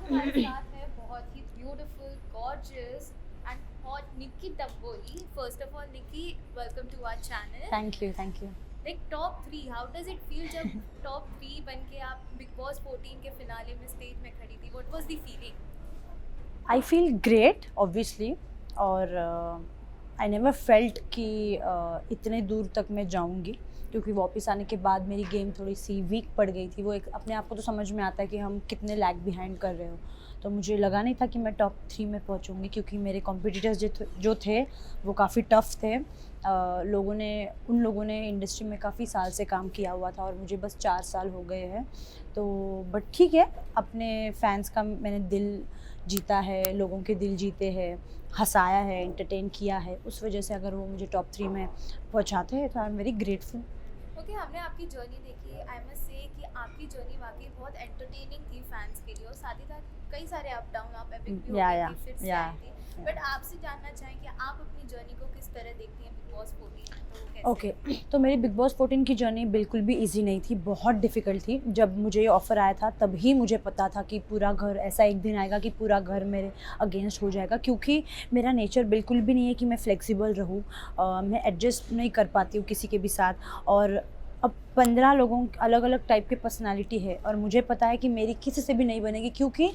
हमारे साथ है बहुत ही beautiful, gorgeous and hot Nikki Dabboli. First of all Nikki, welcome to our channel. Thank you, thank you. Like top 3, how does it feel जब top 3 बन के आप बिग बॉस 14 के फिनाले में स्टेज में खड़ी थी? What was the feeling? I feel great obviously, और आई नेवर फेल्ट कि इतने दूर तक मैं जाऊंगी, क्योंकि वापस आने के बाद मेरी गेम थोड़ी सी वीक पड़ गई थी। वो एक अपने आप को तो समझ में आता है कि हम कितने लैग बिहाइंड कर रहे हो, तो मुझे लगा नहीं था कि मैं टॉप 3 में पहुंचूंगी, क्योंकि मेरे कॉम्पिटिटर्स जो थे वो काफ़ी टफ थे। उन लोगों ने इंडस्ट्री में काफ़ी साल से काम किया हुआ था और मुझे बस 4 साल हो गए हैं। तो बट ठीक है, अपने फैंस का मैंने दिल जीता है, लोगों के दिल जीते हैं, हंसाया है, एंटरटेन किया है। उस वजह से अगर वो मुझे टॉप 3 में पहुंचाते हैं तो I am very grateful. Okay, हमने आपकी जर्नी देखी. आई मस्ट से कि आपकी जर्नी वाकई बहुत एंटरटेनिंग थी फैंस के लिए, और साथ ही साथ कई सारे अप डाउन, आप एपिक भी हो या गई या थी, फिर से या आई थी. बट आपसे जानना चाहें कि आप अपनी जर्नी को किस तरह देखती हैं बिग बॉस 14? तो कैसे? ओके, तो मेरी बिग बॉस 14 की जर्नी बिल्कुल भी इजी नहीं थी, बहुत डिफ़िकल्ट थी। जब मुझे ये ऑफ़र आया था तभी मुझे पता था कि पूरा घर, ऐसा एक दिन आएगा कि पूरा घर मेरे अगेंस्ट हो जाएगा, क्योंकि मेरा नेचर बिल्कुल भी नहीं है कि मैं फ्लेक्सिबल रहूँ। मैं एडजस्ट नहीं कर पाती हूँ किसी के भी साथ। और अब 15 लोगों अलग अलग टाइप की पर्सनालिटी है, और मुझे पता है कि मेरी किसी से भी नहीं बनेगी, क्योंकि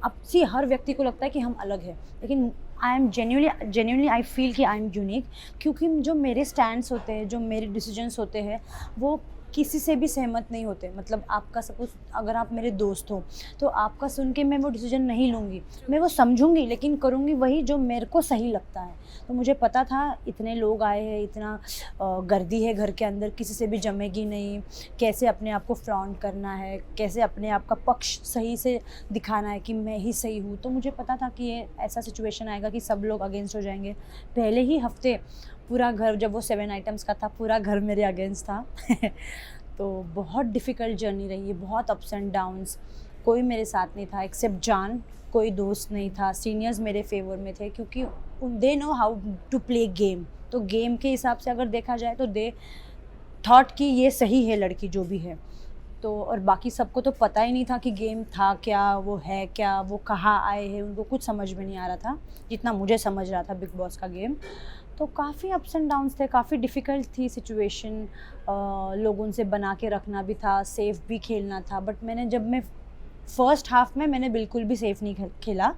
अब सी हर व्यक्ति को लगता है कि हम अलग हैं, लेकिन I am genuinely I feel कि आई एम यूनिक, क्योंकि जो मेरे स्टैंड्स होते हैं, जो मेरे डिसीजंस होते हैं, वो किसी से भी सहमत नहीं होते। मतलब आपका सपोज अगर आप मेरे दोस्त हो, तो आपका सुन के मैं वो डिसीजन नहीं लूँगी, मैं वो समझूंगी, लेकिन करूँगी वही जो मेरे को सही लगता है। तो मुझे पता था इतने लोग आए हैं, इतना गर्दी है घर के अंदर, किसी से भी जमेगी नहीं, कैसे अपने आप को फ्लॉन्ट करना है, कैसे अपने आप का पक्ष सही से दिखाना है कि मैं ही सही हूँ। तो मुझे पता था कि ये ऐसा सिचुएशन आएगा कि सब लोग अगेंस्ट हो जाएंगे। पहले ही हफ्ते पूरा घर, जब वो 7 आइटम्स का था, पूरा घर मेरे अगेंस्ट था। तो बहुत डिफ़िकल्ट जर्नी रही है, बहुत अप्स एंड डाउन्स। कोई मेरे साथ नहीं था एक्सेप्ट जान, कोई दोस्त नहीं था। सीनियर्स मेरे फेवर में थे, क्योंकि they know how to play game. तो गेम के हिसाब से अगर देखा जाए तो दे थॉट कि ये सही है लड़की जो भी है। तो और बाकी सबको तो पता ही नहीं था कि गेम था क्या, वो है क्या, वो कहाँ आए हैं, उनको कुछ समझ में नहीं आ रहा था जितना मुझे समझ रहा था बिग बॉस का गेम। तो काफ़ी अप्स एंड डाउन्स थे, काफ़ी डिफ़िकल्ट थी सिचुएशन। लोगों से बना के रखना भी था, सेफ भी खेलना था। बट जब मैं फर्स्ट हाफ में मैंने बिल्कुल भी सेफ नहीं खेला।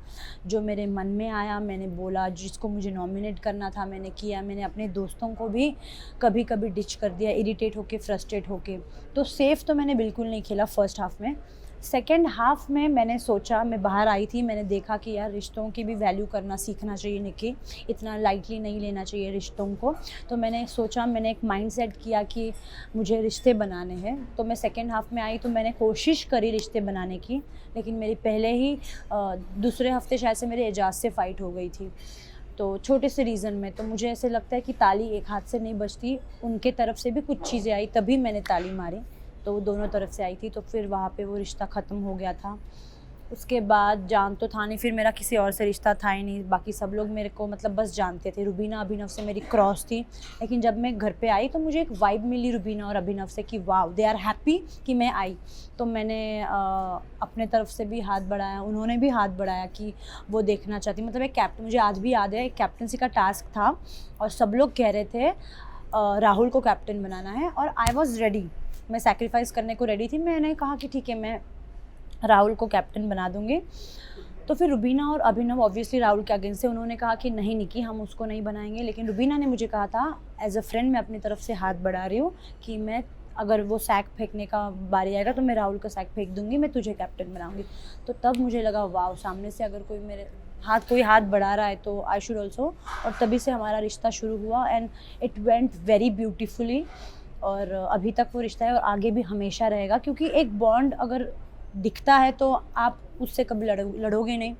जो मेरे मन में आया मैंने बोला, जिसको मुझे नॉमिनेट करना था मैंने किया। मैंने अपने दोस्तों को भी कभी कभी डिच कर दिया, इरिटेट होके, फ्रस्ट्रेट होके। तो सेफ तो मैंने बिल्कुल नहीं खेला फर्स्ट हाफ में। सेकेंड हाफ में मैंने सोचा, मैं बाहर आई थी, मैंने देखा कि यार रिश्तों की भी वैल्यू करना सीखना चाहिए निकी, इतना लाइटली नहीं लेना चाहिए रिश्तों को। तो मैंने सोचा, मैंने एक माइंड सेट किया कि मुझे रिश्ते बनाने हैं। तो मैं सेकेंड हाफ में आई तो मैंने कोशिश करी रिश्ते बनाने की, लेकिन मेरी पहले ही दूसरे हफ्ते शायद से मेरे एजाज से फ़ाइट हो गई थी, तो छोटे से रीज़न में। तो मुझे ऐसे लगता है कि ताली एक हाथ से नहीं बजती, उनके तरफ से भी कुछ चीज़ें आई तभी मैंने ताली मारी। तो वो दोनों तरफ से आई थी, तो फिर वहाँ पे वो रिश्ता ख़त्म हो गया था। उसके बाद जान तो था नहीं, फिर मेरा किसी और से रिश्ता था ही नहीं। बाकी सब लोग मेरे को मतलब बस जानते थे। रुबीना अभिनव से मेरी क्रॉस थी, लेकिन जब मैं घर पे आई तो मुझे एक वाइब मिली रुबीना और अभिनव से कि वाह, दे आर हैप्पी कि मैं आई। तो मैंने अपने तरफ से भी हाथ बढ़ाया, उन्होंने भी हाथ बढ़ाया कि वो देखना चाहती। मतलब एक कैप्टन, मुझे आज भी याद है, एक कैप्टनसी का टास्क था और सब लोग कह रहे थे राहुल को कैप्टन बनाना है, और आई वॉज़ रेडी, मैं सैक्रिफाइस करने को रेडी थी। मैंने कहा कि ठीक है, मैं राहुल को कैप्टन बना दूंगी। तो फिर रुबीना और अभिनव ऑब्वियसली राहुल के अगेंस्ट से, उन्होंने कहा कि नहीं निकी, हम उसको नहीं बनाएंगे। लेकिन रुबीना ने मुझे कहा था एज अ फ्रेंड, मैं अपनी तरफ से हाथ बढ़ा रही हूँ कि मैं, अगर वो सैक फेंकने का बारी आएगा तो मैं राहुल का सैक फेंक दूंगी, मैं तुझे कैप्टन बनाऊंगी। तो तब मुझे लगा वाह, सामने से अगर कोई हाथ बढ़ा रहा है तो आई शुड ऑल्सो। और तभी से हमारा रिश्ता शुरू हुआ and it went very beautifully. और अभी तक वो रिश्ता है और आगे भी हमेशा रहेगा, क्योंकि एक बॉन्ड अगर दिखता है तो आप उससे कभी लड़ोगे नहीं,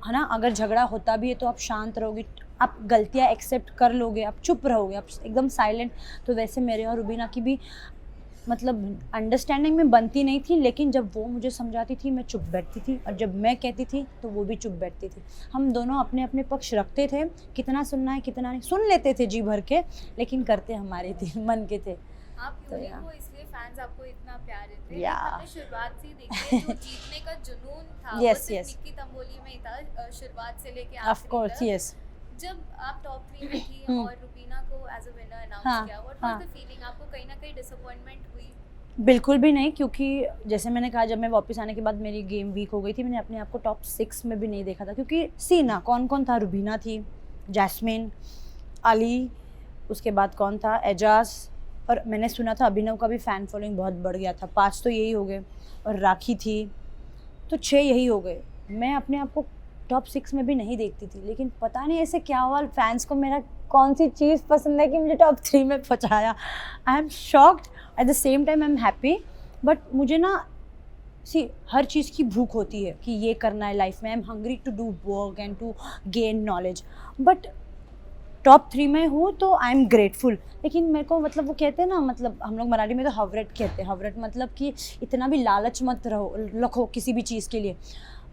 है ना। अगर झगड़ा होता भी है तो आप शांत रहोगे, आप गलतियाँ एक्सेप्ट कर लोगे, आप चुप रहोगे, आप एकदम साइलेंट। तो वैसे मेरे और रुबीना की भी मतलब अंडरस्टैंडिंग में बनती नहीं थी, लेकिन जब वो मुझे समझाती थी मैं चुप बैठती थी, और जब मैं कहती थी तो वो भी चुप बैठती थी। हम दोनों अपने अपने पक्ष रखते थे, कितना सुनना है कितना नहीं, सुन लेते थे जी भर के, लेकिन करते हमारे थे, मन के थे। आप तो यूनिक यार हो इसलिए फैंस आपको इतना प्यार देते हैं। Yeah. लेकिन हमने शुरुआत से ही देखी है जो जीतने का जुनून था Yes, वो सिर्फ yes. निक्की तंबोली में ही था, शुरुआत से लेके ऑफ आखिरी कोर्स, तक। यस। जब आप टॉप 3 में थी हम्म। और रुबीना को एज अ विनर अनाउंस हाँ, किया, व्हाट हाँ। Was the feeling? आपको कहीं ना कहीं डिसअपॉइंटमेंट हुई? बिल्कुल भी नहीं, क्योंकि जैसे मैंने कहा जब मैं वापस आने के बाद मेरी गेम वीक हो गई थी, मैंने अपने आप को टॉप 6 में भी नहीं देखा था, क्योंकि सी ना कौन कौन था, रुबीना थी, जैस्मिन, अली, उसके बाद कौन था, एजाज, और मैंने सुना था अभिनव का भी फ़ैन फॉलोइंग बहुत बढ़ गया था। 5 तो यही हो गए, और राखी थी, तो 6 यही हो गए। मैं अपने आप को टॉप 6 में भी नहीं देखती थी, लेकिन पता नहीं ऐसे क्या हुआ, फैंस को मेरा कौन सी चीज़ पसंद है कि मुझे टॉप 3 में पहुँचाया। I am shocked, at the same time I am happy. But मुझे ना हर चीज़ की भूख होती है कि ये करना है लाइफ में। I am hungry to do work and to gain knowledge. But top 3 में हूँ तो आई एम ग्रेटफुल। लेकिन मेरे को मतलब वो कहते हैं ना, मतलब हम लोग मराठी में तो हवरट कहते हैं। हवरट मतलब कि इतना भी लालच मत रखो किसी भी चीज़ के लिए।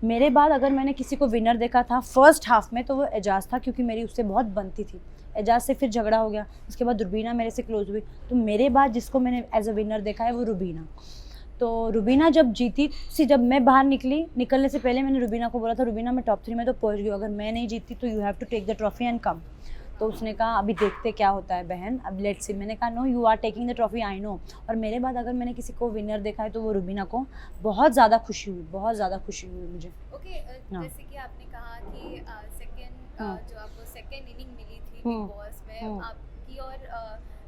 मेरे बाद अगर मैंने किसी को विनर देखा था फर्स्ट हाफ में तो वो एजाज था, क्योंकि मेरी उससे बहुत बनती थी। एजाज से फिर झगड़ा हो गया, उसके बाद रुबीना मेरे से क्लोज हुई, तो मेरे बाद जिसको मैंने एज अ विनर देखा है वो रुबीना। तो रुबीना जब जीती जब मैं बाहर निकलने से पहले मैंने रुबीना को बोला था, रुबीना मैं टॉप 3 में तो पहुंच गई हूँ, अगर मैं नहीं जीतती तो you have to take the trophy and come. तो उसने कहा अभी देखते क्या होता है बहन, अब लेट्स सी। मैंने कहा no, you are taking the trophy, I know. और मेरे बाद अगर मैंने किसी को विनर देखा है तो वो रुबीना को। बहुत ज़्यादा खुशी हुई, बहुत ज़्यादा खुशी हुई मुझे। ओके, हाँ। जैसे कि आपने कहा कि सेकंड हाँ। जो आपको सेकंड इनिंग मिली थी बिग हम्म, बॉस में, हम्म। आपकी और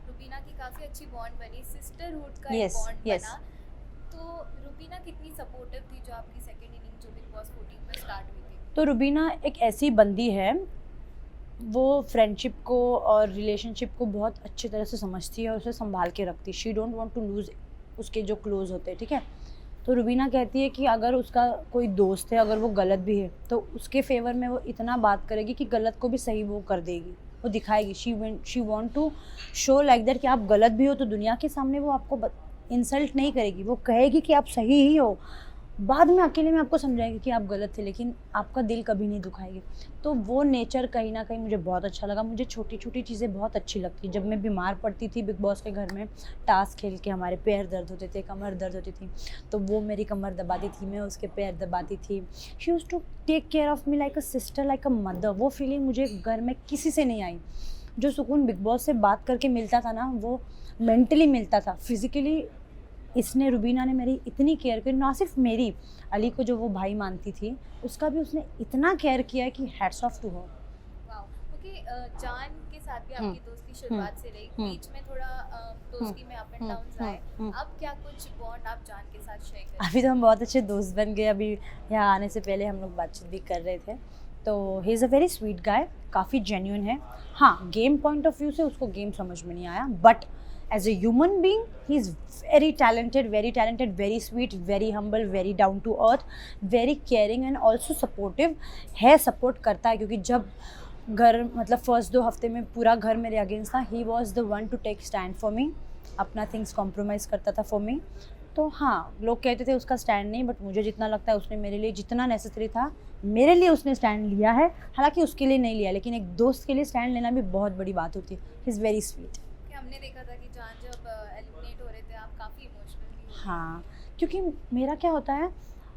रुबीना की काफ़ी अच्छी बॉन्ड बनी, सिस्टरहुड का Yes, एक बॉन्ड yes. बना। तो रुबीना कितनी सपोर्टिव थी जो आपकी सेकंड इनिंग जो बिग बॉस 14 में स्टार्ट हुई थी? तो रुबीना एक ऐसी बंदी है, वो फ्रेंडशिप को और रिलेशनशिप को बहुत अच्छी तरह से समझती है और उसे संभाल के रखती है। She don't want to lose उसके जो क्लोज होते हैं, ठीक है। तो रुबीना कहती है कि अगर उसका कोई दोस्त है, अगर वो गलत भी है तो उसके फेवर में वो इतना बात करेगी कि गलत को भी सही वो कर देगी, वो दिखाएगी। She want to show like that कि आप गलत भी हो तो दुनिया के सामने वो आपको इंसल्ट नहीं करेगी, वो कहेगी कि आप सही ही हो। बाद में अकेले में आपको समझाएगी कि आप गलत थे, लेकिन आपका दिल कभी नहीं दुखाएगी। तो वो नेचर कहीं ना कहीं मुझे बहुत अच्छा लगा। मुझे छोटी छोटी चीज़ें बहुत अच्छी लगती। जब मैं बीमार पड़ती थी बिग बॉस के घर में, टास्क खेल के हमारे पैर दर्द होते थे, कमर दर्द होती थी, तो वो मेरी कमर दबाती थी, मैं उसके पैर दबाती थी। She used to take care of me like a sister, like a mother. वो फीलिंग मुझे घर में किसी से नहीं आई। जो सुकून बिग बॉस से बात करके मिलता था ना, वो मेंटली मिलता था। फिज़िकली इसने, रुबीना ने मेरी इतनी केयर की, ना सिर्फ मेरी, अली को जो वो भाई मानती थी उसका भी उसने इतना केयर किया है कि hats off to her. Wow. Okay, जान के साथ भी आपकी दोस्ती शुरुआत से रही, बीच में थोड़ा दोस्ती में अप एंड डाउन्स आए। अब क्या कुछ बॉन्ड आप जान के साथ शेयर करें? अभी तो हम बहुत अच्छे दोस्त बन गए। अभी यहाँ आने से पहले हम लोग बातचीत भी कर रहे थे। तो ही is a very sweet guy, काफ़ी जेन्युइन है। हाँ, गेम पॉइंट ऑफ व्यू से उसको गेम समझ में नहीं आया, but as a human being he is very talented, very sweet, very humble, very down to earth, very caring and also supportive है। सपोर्ट करता है, क्योंकि जब घर मतलब फर्स्ट 2 हफ्ते में पूरा घर मेरे अगेंस्ट था, he was the one to take stand for me, अपना थिंग्स कॉम्प्रोमाइज़ करता था फॉर मी। तो हाँ, लोग कहते थे उसका स्टैंड नहीं, बट मुझे जितना लगता है उसने मेरे लिए जितना नेसेसरी था मेरे लिए उसने स्टैंड लिया है। हालांकि उसके लिए नहीं लिया, लेकिन एक दोस्त के लिए स्टैंड लेना भी बहुत बड़ी बात होती है। He is very sweet. हमने देखा था कि जान जब एलिमिनेट हो रहे थे आप काफ़ी इमोशनल भी हुए। हाँ, क्योंकि मेरा क्या होता है,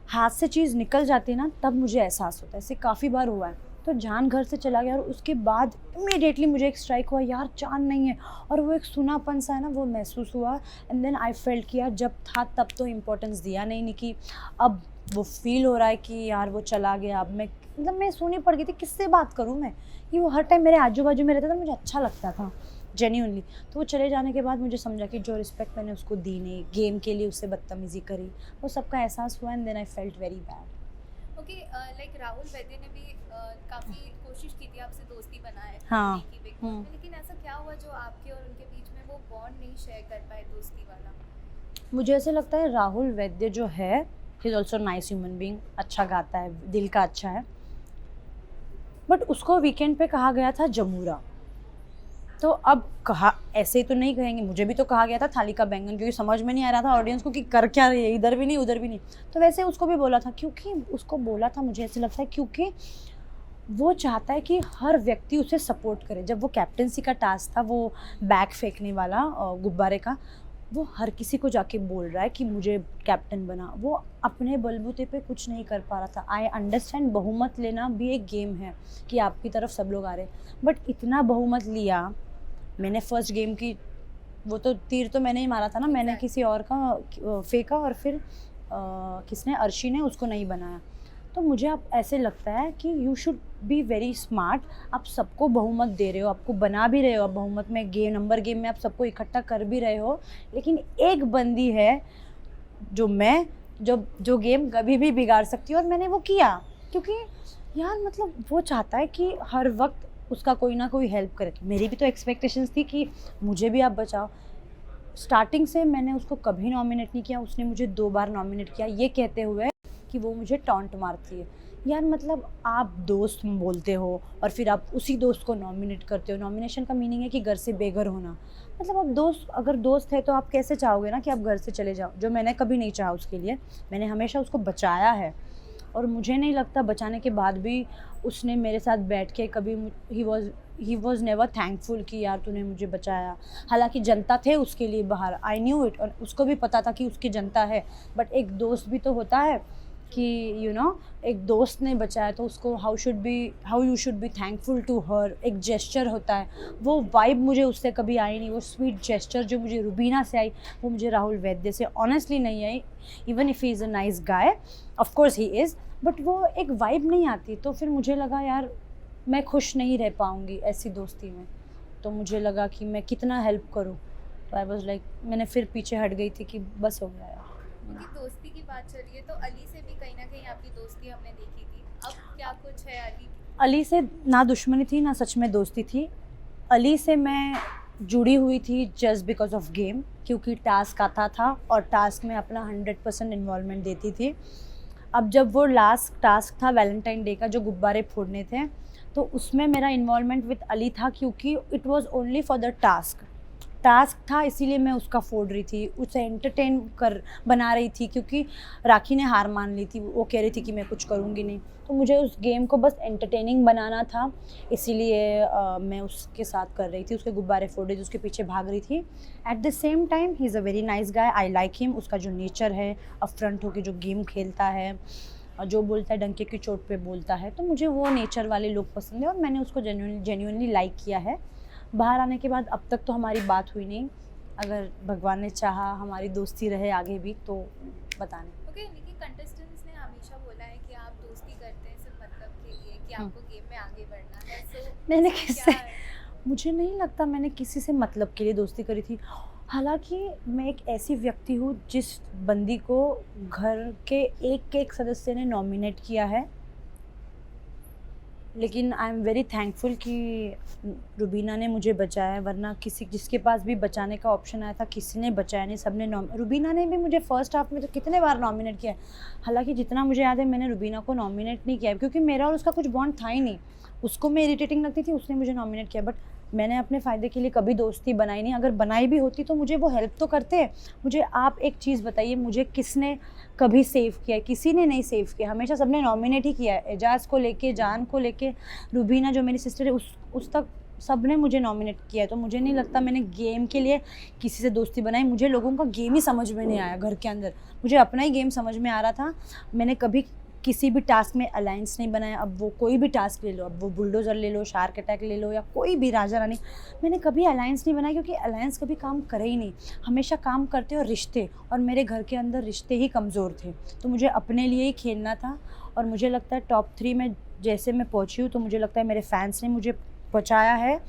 हाथ से चीज़ निकल जाती है ना, तब मुझे एहसास होता है। ऐसे काफ़ी बार हुआ है। तो जान घर से चला गया और उसके बाद इमीडिएटली मुझे एक स्ट्राइक हुआ, यार जान नहीं है, और वो एक सुनापन सा है ना, वो महसूस हुआ। एंड देन आई फेल्ट किया, जब था तब तो इम्पोर्टेंस दिया नहीं कि अब वो फील हो रहा है कि यार वो चला गया। अब मैं सोनी पड़ गई थी, किससे बात करूँ मैं, कि वो हर टाइम मेरे आजू बाजू में रहता था, मुझे अच्छा लगता था जेन्यूनली। तो वो चले जाने के बाद मुझे समझा कि जो रिस्पेक्ट मैंने उसको दी नहीं, गेम के लिए उससे बदतमीज़ी करी, वो सबका एहसास हुआ। And then I felt very bad. Okay, like Rahul Vaidya ने भी काफ़ी कोशिश की थी आपसे दोस्ती बनाए हाँ। की बिग बॉस में, लेकिन ऐसा क्या हुआ जो आपके और उनके बीच में वो बॉन्ड नहीं शेयर कर पाए दोस्ती वाला? मुझे ऐसे लगता है राहुल वैद्य जो है, he is also nice human being, अच्छा गाता है, दिल का अच्छा है, बट उसको वीकेंड पे कहा गया था जमूरा। तो अब कहा, ऐसे तो नहीं कहेंगे, मुझे भी तो कहा गया था थाली का बैंगन, क्योंकि समझ में नहीं आ रहा था ऑडियंस को कि कर क्या रही है, इधर भी नहीं उधर भी नहीं। तो वैसे उसको भी बोला था, क्योंकि उसको बोला था, मुझे ऐसे लगता है क्योंकि वो चाहता है कि हर व्यक्ति उसे सपोर्ट करे। जब वो कैप्टेंसी का टास्क था, वो बैग फेंकने वाला गुब्बारे का, वो हर किसी को जाके बोल रहा है कि मुझे कैप्टन बना, वो अपने बलबूते पे कुछ नहीं कर पा रहा था। आई अंडरस्टैंड बहुमत लेना भी एक गेम है कि आपकी तरफ सब लोग आ रहे हैं, बट इतना बहुमत लिया। मैंने फर्स्ट गेम की वो तो तीर तो मैंने ही मारा था ना, मैंने किसी और का फेंका और फिर किसने, अर्शी ने उसको नहीं बनाया। तो मुझे अब ऐसे लगता है कि you should be very smart. आप सबको बहुमत दे रहे हो, आपको बना भी रहे हो आप बहुमत में, नंबर गेम में आप सबको इकट्ठा कर भी रहे हो, लेकिन एक बंदी है जो गेम कभी भी बिगाड़ सकती है, और मैंने वो किया क्योंकि यार मतलब वो चाहता है कि हर वक्त उसका कोई ना कोई हेल्प करे। मेरी भी तो एक्सपेक्टेशंस थी कि मुझे भी आप बचाओ। स्टार्टिंग से मैंने उसको कभी नॉमिनेट नहीं किया, उसने मुझे 2 बार नॉमिनेट किया, ये कहते हुए कि वो मुझे टॉन्ट मारती है। यार मतलब आप दोस्त बोलते हो और फिर आप उसी दोस्त को नॉमिनेट करते हो। नॉमिनेशन का मीनिंग है कि घर से बेघर होना। मतलब आप दोस्त, अगर दोस्त है तो आप कैसे चाहोगे ना कि आप घर से चले जाओ, जो मैंने कभी नहीं चाहा उसके लिए। मैंने हमेशा उसको बचाया है, और मुझे नहीं लगता बचाने के बाद भी उसने मेरे साथ बैठ के कभी ही वॉज नेवर थैंकफुल कि यार तूने मुझे बचाया। हालांकि जनता थे उसके लिए बाहर, आई न्यू इट, और उसको भी पता था कि उसकी जनता है, बट एक दोस्त भी तो होता है कि एक दोस्त ने बचाया तो उसको how you should be thankful to her. एक जेस्चर होता है, वो वाइब मुझे उससे कभी आई नहीं। वो स्वीट जेस्चर जो मुझे रुबीना से आई, वो मुझे राहुल वैद्य से ऑनेस्टली नहीं आई। Even if he is a nice guy, of course he is, but वो एक वाइब नहीं आती। तो फिर मुझे लगा यार मैं खुश नहीं रह पाऊँगी ऐसी दोस्ती में, तो मुझे लगा कि मैं कितना हेल्प करूँ। तो आई वॉज लाइक, मैंने फिर पीछे हट गई थी कि बस हो गया यार। क्योंकि दोस्ती की बात चल रही है तो अली से भी कहीं ना कहीं आपकी दोस्ती हमने देखी थी, अब क्या कुछ है अली की? अली से ना दुश्मनी थी ना सच में दोस्ती थी। अली से मैं जुड़ी हुई थी जस्ट बिकॉज ऑफ गेम, क्योंकि टास्क आता था और टास्क में अपना 100% इन्वॉल्वमेंट देती थी। अब जब वो लास्ट टास्क था वैलेंटाइन डे का, जो गुब्बारे फोड़ने थे, तो उसमें मेरा इन्वॉल्वमेंट विद अली था, क्योंकि it was only for the task था, इसीलिए मैं उसका फोड़ रही थी, उसे एंटरटेन कर बना रही थी, क्योंकि राखी ने हार मान ली थी, वो कह रही थी कि मैं कुछ करूँगी नहीं। तो मुझे उस गेम को बस एंटरटेनिंग बनाना था, इसीलिए मैं उसके साथ कर रही थी, उसके गुब्बारे फोड़ रही थी, उसके पीछे भाग रही थी। At the same time he is a very nice guy, I like him. उसका जो नेचर है, अपफ्रंट होकर जो गेम खेलता है, जो बोलता है डंके की चोट पे बोलता है, तो मुझे वो नेचर वाले लोग पसंद है, और मैंने उसको जेन्युइनली लाइक किया है। बाहर आने के बाद अब तक तो हमारी बात हुई नहीं, अगर भगवान ने चाहा हमारी दोस्ती रहे आगे भी तो बताने। ओके, लेकिन कंटेस्टेंट्स ने हमेशा बोला है कि आप दोस्ती करते हैं सिर्फ मतलब के लिए, कि आपको गेम में आगे बढ़ना है। सो मैंने किससे, मुझे नहीं लगता मैंने किसी से मतलब के लिए दोस्ती करी थी। हालांकि मैं एक ऐसी व्यक्ति हूँ जिस बंदी को घर के एक सदस्य ने नॉमिनेट किया है, लेकिन आई एम वेरी थैंकफुल कि रुबीना ने मुझे बचाया, वरना जिसके पास भी बचाने का ऑप्शन आया था किसी ने बचाया नहीं, सबने रुबीना ने भी मुझे फर्स्ट हाफ में तो कितने बार नॉमिनेट किया है। हालांकि जितना मुझे याद है मैंने रुबीना को नॉमिनेट नहीं किया है, क्योंकि मेरा और उसका कुछ बॉन्ड था ही नहीं। उसको मैं इरिटेटिंग लगती थी, उसने मुझे नॉमिनेट किया, बट मैंने अपने फ़ायदे के लिए कभी दोस्ती बनाई नहीं। अगर बनाई भी होती तो मुझे वो हेल्प तो करते। मुझे आप एक चीज़ बताइए, मुझे किसने कभी सेव किया है? किसी ने नहीं सेव किया, हमेशा सबने नॉमिनेट ही किया है। एजाज़ को लेके, जान को लेके, रुबीना जो मेरी सिस्टर है उस तक सब ने मुझे नॉमिनेट किया है। तो मुझे नहीं लगता मैंने गेम के लिए किसी से दोस्ती बनाई। मुझे लोगों का गेम ही समझ में नहीं आया घर के अंदर, मुझे अपना ही गेम समझ में आ रहा था। मैंने कभी किसी भी टास्क में अलायंस नहीं बनाया। अब वो कोई भी टास्क ले लो, अब वो बुलडोज़र ले लो, शार्क अटैक ले लो, या कोई भी राजा रानी, मैंने कभी अलायंस नहीं बनाया, क्योंकि अलायंस कभी काम करे ही नहीं। हमेशा काम करते और रिश्ते, और मेरे घर के अंदर रिश्ते ही कमज़ोर थे। तो मुझे अपने लिए ही खेलना था, और मुझे लगता है टॉप 3 में जैसे मैं पहुँची हूँ, तो मुझे लगता है मेरे फैंस ने मुझे पहुँचाया है।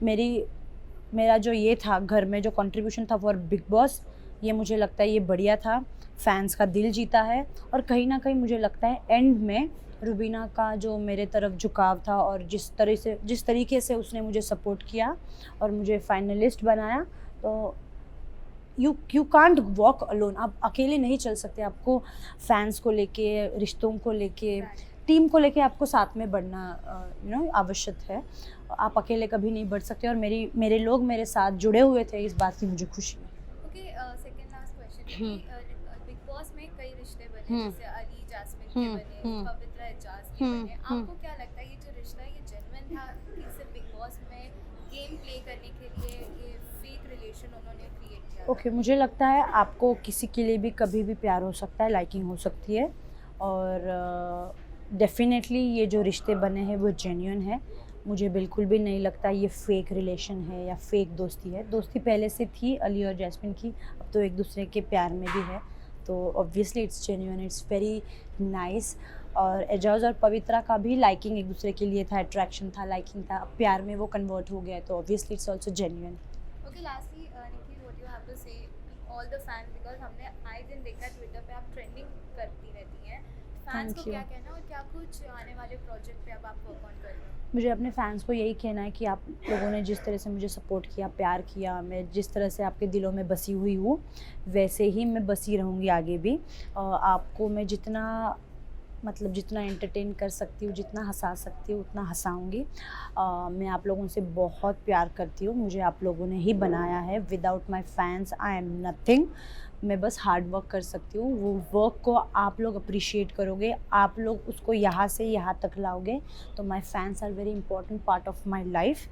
मेरा जो ये था घर में जो कंट्रीब्यूशन था फॉर बिग बॉस, ये मुझे लगता है ये बढ़िया था, फैंस का दिल जीता है। और कहीं ना कहीं मुझे लगता है एंड में रुबीना का जो मेरे तरफ झुकाव था, और जिस तरीके से उसने मुझे सपोर्ट किया और मुझे फाइनलिस्ट बनाया, तो यू कांट वॉक अलोन। आप अकेले नहीं चल सकते, आपको फैंस को लेके, रिश्तों को लेके, टीम को लेके आपको साथ में बढ़ना आवश्यक है। आप अकेले कभी नहीं बढ़ सकते, और मेरे लोग मेरे साथ जुड़े हुए थे, इस बात की मुझे खुशी है। Okay, second last question, big boss में कई रिश्ते बने, जैसे अली जास्मिन के बने, पवित्रा एजाज के बने। आपको क्या लगता है ये जो रिश्ता है ये जेन्युइन था कि सिर्फ बिग बॉस में गेम प्ले करने के लिए ये फेक रिलेशन उन्होंने क्रिएट किया ओके मुझे लगता है आपको किसी के लिए भी कभी भी प्यार हो सकता है, लाइकिंग हो सकती है, और डेफिनेटली ये जो रिश्ते बने हैं वो जेन्युइन है। मुझे बिल्कुल भी नहीं लगता ये फेक रिलेशन है या फेक दोस्ती है। दोस्ती पहले से थी अली और जैस्मिन की, अब तो एक दूसरे के प्यार में भी है, तो obviously it's genuine, it's very nice. और एजाज और पवित्रा का भी लाइकिंग एक दूसरे के लिए था, अट्रैक्शन था, लाइकिंग था, अब प्यार में वो कन्वर्ट हो गया है, तो obviously it's also genuine. Okay lastly Nikhil what you have to say all the fans, because हमने आए दिन देखा ट्विटर पे आप ट्रेंडिंग करती रहती हैं, फैंस Thank को you. क्या कहना और क्या कुछ आने वाले प्रोजेक्ट पे अब आप वर्क ऑन कर रहे हो? मुझे अपने फैंस को यही कहना है कि आप लोगों ने जिस तरह से मुझे सपोर्ट किया, प्यार किया, मैं जिस तरह से आपके दिलों में बसी हुई हूँ वैसे ही मैं बसी रहूँगी आगे भी। आपको मैं जितना मतलब जितना एंटरटेन कर सकती हूँ, जितना हंसा सकती हूँ उतना हंसाऊँगी। मैं आप लोगों से बहुत प्यार करती हूँ, मुझे आप लोगों ने ही बनाया है, without my fans I am nothing. मैं बस हार्ड वर्क कर सकती हूँ, वो वर्क को आप लोग अप्रिशिएट करोगे, आप लोग उसको यहाँ से यहाँ तक लाओगे, तो my fans are very important part of my life.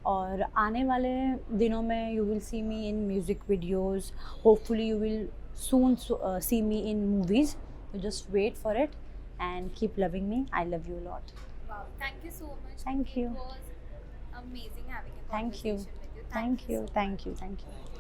और आने वाले दिनों में you will see me in music videos, hopefully you will soon see me in movies. You just wait for it and keep loving me. I love you a lot. Wow, thank you so much. Thank you. It was amazing having a Thank you. conversation with you. Thank you. so Thank you. Thank you.